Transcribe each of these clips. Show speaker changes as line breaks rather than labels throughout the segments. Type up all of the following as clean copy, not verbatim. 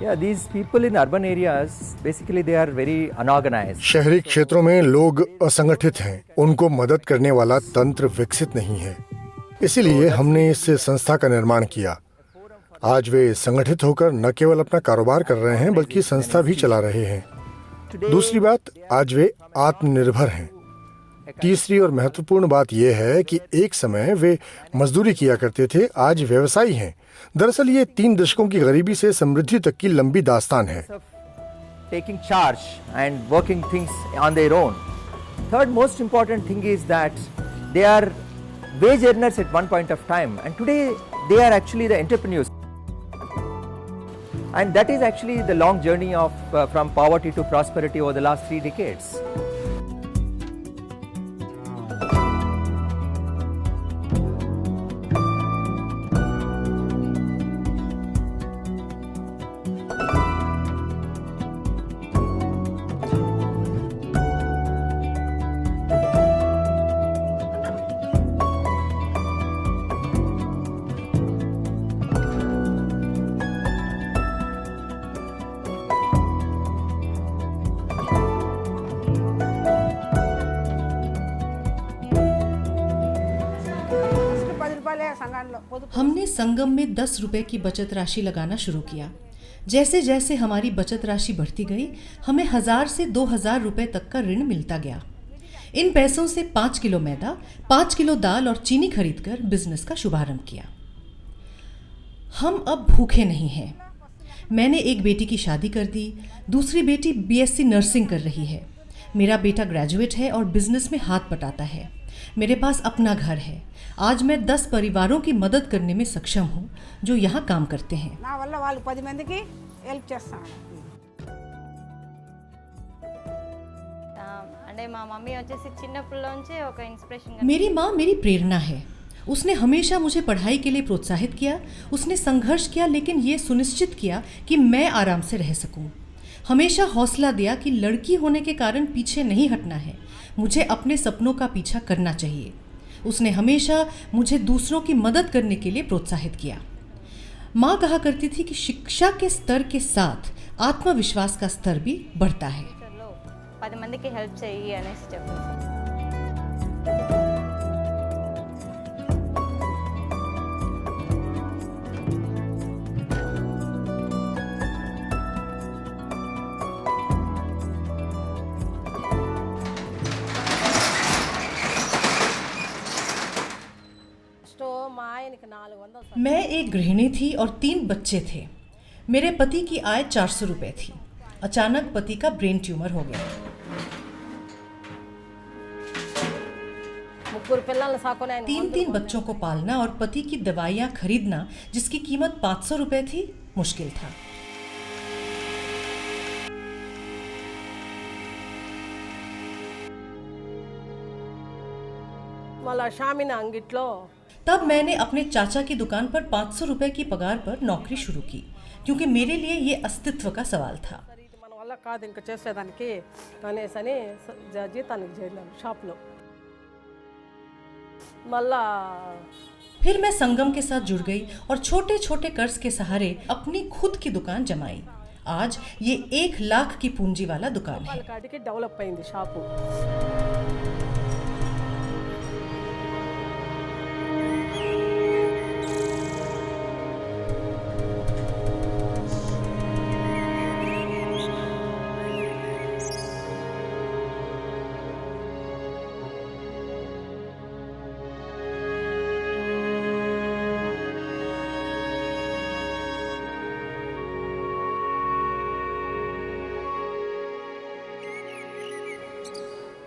Yeah, these people in urban areas, basically they are very unorganized.
शहरी क्षेत्रों में लोग असंगठित हैं, उनको मदद करने वाला तंत्र विकसित नहीं है। इसीलिए हमने इस संस्था का निर्माण किया। आज वे संगठित होकर न केवल अपना कारोबार कर रहे हैं बल्कि संस्था भी चला रहे हैं। दूसरी बात, आज वे आत्मनिर्भर हैं। तीसरी और महत्वपूर्ण बात यह है कि एक समय वे मजदूरी किया करते थे, आज व्यवसायी हैं। दरअसल ये 3 दशकों की गरीबी से समृद्धि तक की लंबी दास्तान है।
Taking charge and working things on their own. Third most important thing is that they are wage earners at one point of time, and today they are actually the entrepreneurs. And that is actually the long journey of from poverty to prosperity over the last 3 decades.
हमने संगम में 10 रुपए की बचत राशि लगाना शुरू किया। जैसे जैसे हमारी बचत राशि बढ़ती गई, हमें 1000 से 2000 रुपए तक का ऋण मिलता गया। इन पैसों से 5 किलो मैदा, 5 किलो दाल और चीनी खरीदकर बिजनेस का शुभारंभ किया। हम अब भूखे नहीं हैं। मैंने एक बेटी की शादी कर दी, दूसरी बेटी BSc नर्सिंग कर रही है। मेरा बेटा ग्रेजुएट है और बिजनेस में हाथ बटाता है। मेरे पास अपना घर है। आज मैं 10 परिवारों की मदद करने में सक्षम हूँ जो यहाँ काम करते हैं। मेरी माँ मेरी प्रेरणा है। उसने हमेशा मुझे पढ़ाई के लिए प्रोत्साहित किया। उसने संघर्ष किया, लेकिन ये सुनिश्चित किया कि मैं आराम से रह सकूं। हमेशा हौसला दिया कि लड़की होने के कारण पीछे नहीं हटना है, मुझे अपने सपनों का पीछा करना चाहिए। उसने हमेशा मुझे दूसरों की मदद करने के लिए प्रोत्साहित किया। माँ कहा करती थी कि शिक्षा के स्तर के साथ आत्मविश्वास का स्तर भी बढ़ता है।
10 మందికి హెల్ప్ చేయి అనేసి చెప్పారు।
मैं एक गृहिणी थी और 3 बच्चे थे। मेरे पति की आय 400 रुपए थी। अचानक पति का ब्रेन ट्यूमर हो गया। 3 बच्चों को पालना और पति की दवाइयाँ खरीदना, जिसकी कीमत 500 रुपए थी, मुश्किल था। तब मैंने अपने चाचा की दुकान पर 500 रुपए की पगार पर नौकरी शुरू की, क्योंकि मेरे लिए ये अस्तित्व का सवाल था। फिर मैं संगम के साथ जुड़ गई और छोटे छोटे कर्ज के सहारे अपनी खुद की दुकान जमाई। आज ये 1 लाख की पूंजी वाला दुकान है।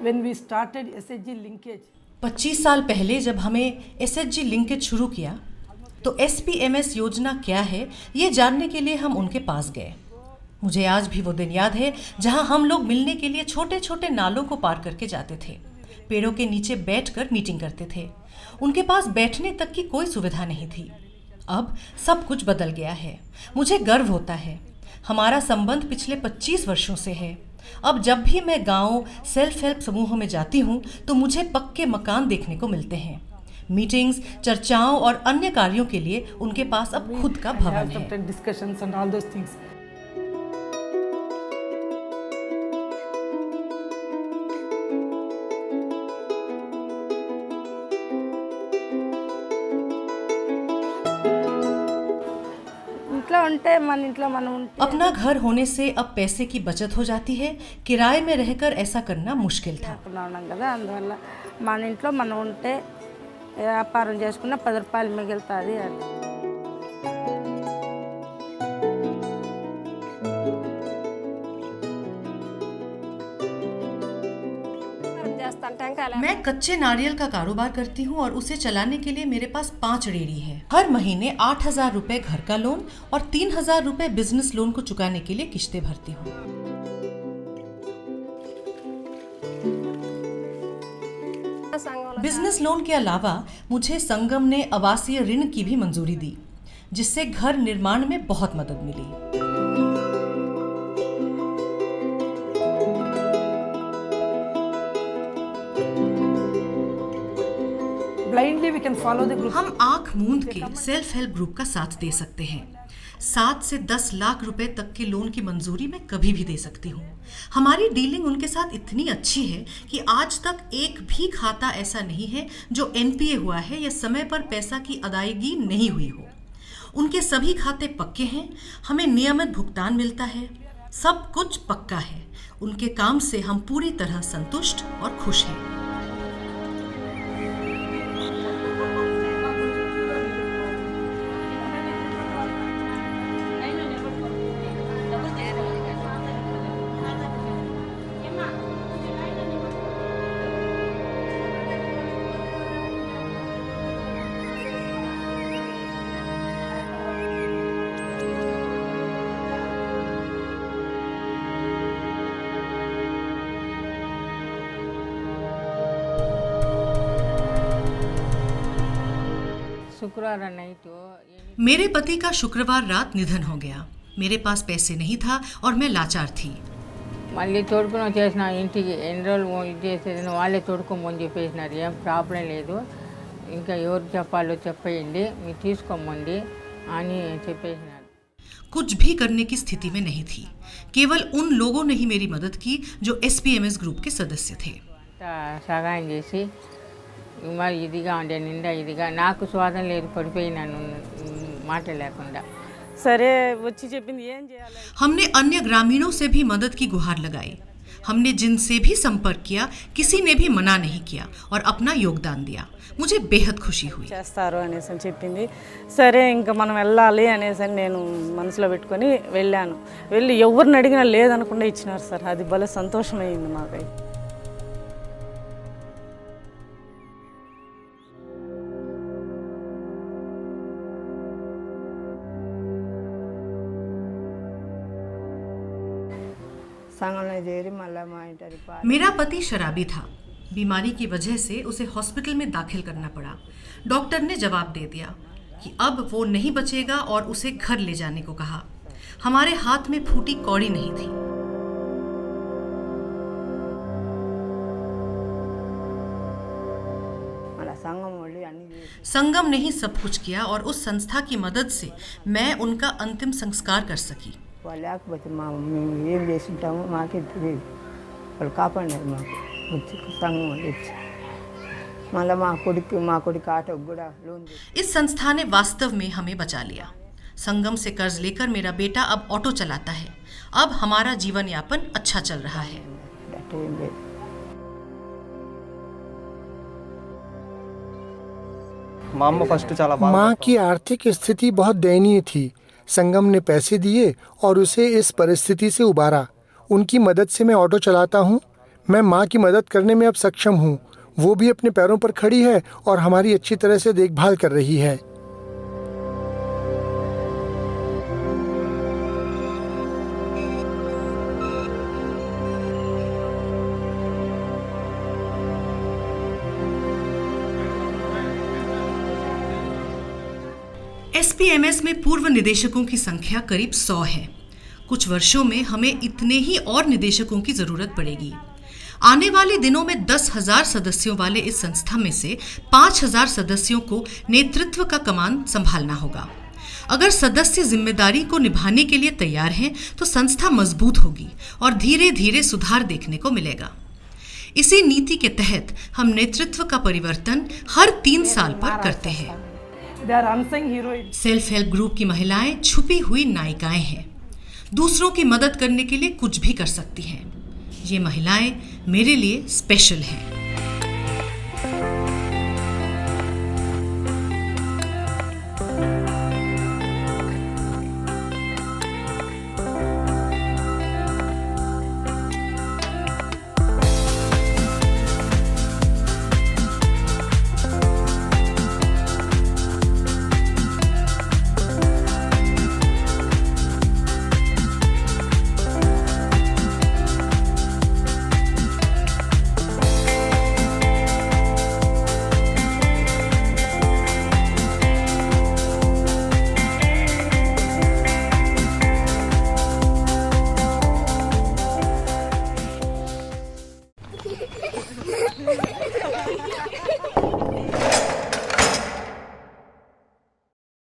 When we started SHG linkage,
25 साल पहले जब हमें SHG लिंकेज शुरू किया तो SPMS योजना क्या है ये जानने के लिए हम उनके पास गए। मुझे आज भी वो दिन याद है जहां हम लोग मिलने के लिए छोटे छोटे नालों को पार करके जाते थे। पेड़ों के नीचे बैठकर मीटिंग करते थे। उनके पास बैठने तक की कोई सुविधा नहीं थी। अब सब कुछ बदल गया है। मुझे गर्व होता है। हमारा संबंध पिछले 25 वर्षों से है। अब जब भी मैं गांव सेल्फ हेल्प समूहों में जाती हूं तो मुझे पक्के मकान देखने को मिलते हैं। मीटिंग्स, चर्चाओं और अन्य कार्यों के लिए उनके पास अब खुद का भवन है।
ఉంటే మన ఇంట్లో మనం ఉంటే
अपना घर होने से अब पैसे की बचत हो जाती है। किराए में रहकर ऐसा करना मुश्किल था।
ఉన్నాం కదా, అందువల్ల మన ఇంట్లో మనం ఉంటే వ్యాపారం చేసుకున్న 10 రూపాయలు మిగులుతుంది అని.
मैं कच्चे नारियल का कारोबार करती हूँ और उसे चलाने के लिए मेरे पास 5 रेहड़ी है। हर महीने 8,000 रुपए घर का लोन और 3,000 रुपए बिजनेस लोन को चुकाने के लिए किश्तें भरती हूँ। बिजनेस लोन के अलावा मुझे संगम ने आवासीय ऋण की भी मंजूरी दी, जिससे घर निर्माण में बहुत मदद मिली।
blindly we can follow the group.
हम आंख मूंद के सेल्फ हेल्प ग्रुप का साथ दे सकते हैं। 7 से 10 लाख रुपए तक के लोन की मंजूरी मैं कभी भी दे सकती हूँ। हमारी डीलिंग उनके साथ इतनी अच्छी है कि आज तक एक भी खाता ऐसा नहीं है जो NPA हुआ है या समय पर पैसा की अदायगी नहीं हुई हो। उनके सभी खाते पक्के हैं, हमें नियमित भुगतान मिलता है, सब कुछ पक्का है। उनके काम से हम पूरी तरह संतुष्ट और खुश हैं।
శుక్రవారం నైట్
मेरे पति का शुक्रवार रात निधन हो गया। मेरे पास पैसे नहीं था और मैं लाचार थी।
మళ్ళీ తోడుకుని వచ్చేసిన ఇంటికి ఎన్ని రోజులు ఇది చేసేది వాళ్ళే తోడుకోమని చెప్పేసినారు. ఏం ప్రాబ్లం లేదు, ఇంకా ఎవరు చెప్పాలో చెప్పేయండి, మీరు తీసుకోమండి అని చెప్పేసినారు.
कुछ भी करने की स्थिति में नहीं थी। केवल उन लोगों ने ही मेरी मदद की जो SPMS ग्रुप के सदस्य थे।
సహాయం చేసి మరి ఇదిగా ఉండే నిండా ఇదిగా నాకు స్వాదం లేదు, పడిపోయినాను మాట లేకుండా. సరే వచ్చి చెప్పింది ఏం చేయాలి.
हमने अन्य ग्रामीणों से भी मदद की गुहार लगाई। हमने जिनसे भी संपर्क किया, किसी ने भी मना नहीं किया और अपना योगदान दिया। मुझे बेहद खुशी हुई।
చేస్తారు అనేసి అని చెప్పింది. సరే ఇంకా మనం వెళ్ళాలి అనేసి నేను మనసులో పెట్టుకొని వెళ్ళాను. వెళ్ళి ఎవరిని అడిగినా లేదనకుండా ఇచ్చినారు సార్. అది భలే సంతోషమైంది మాకైతే. సంఘంలో చేరి మళ్ళీ మా ఇంటి
मेरा पति शराबी था। बीमारी की वजह से उसे हॉस्पिटल में दाखिल करना पड़ा। डॉक्टर ने जवाब दे दिया कि अब वो नहीं बचेगा और उसे घर ले जाने को कहा। हमारे हाथ में फूटी कौड़ी नहीं थी। संगम ने ही सब कुछ किया और उस संस्था की मदद से मैं उनका अंतिम संस्कार कर सकी।
లేకపోతే మేము ఏం చేసి ఉంటామో మాకే తెలియదు. వాళ్ళు కాపాడారు మాకు వచ్చి సంఘం వాళ్ళు ఇచ్చి మళ్ళీ మా కొడుకు ఆటోకి కూడా లోన్.
इस संस्था ने वास्तव में हमें बचा लिया। संगम से कर्ज लेकर मेरा बेटा अब ऑटो चलाता है। अब हमारा जीवन यापन अच्छा चल रहा है।
माँ की आर्थिक स्थिति बहुत दयनीय थी। संगम ने पैसे दिए और उसे इस परिस्थिति से उबारा। उनकी मदद से मैं ऑटो चलाता हूँ। मैं माँ की मदद करने में अब सक्षम हूँ। वो भी अपने पैरों पर खड़ी है और हमारी अच्छी तरह से देखभाल कर रही है।
SPMS में पूर्व निदेशकों की संख्या करीब 100 है। कुछ वर्षों में हमें इतने ही और निदेशकों की जरूरत पड़ेगी। आने वाले दिनों में 10,000 सदस्यों वाले इस संस्था में से 5,000 सदस्यों को नेतृत्व का कमान संभालना होगा। अगर सदस्य जिम्मेदारी को निभाने के लिए तैयार हैं तो संस्था मजबूत होगी और धीरे धीरे सुधार देखने को मिलेगा। इसी नीति के तहत हम नेतृत्व का परिवर्तन हर 3 साल पर करते हैं।
They are unsung heroines.
Self help group की महिलाएं छुपी हुई नायिकाएं हैं, दूसरों की मदद करने के लिए कुछ भी कर सकती हैं। ये महिलाएं मेरे लिए स्पेशल हैं।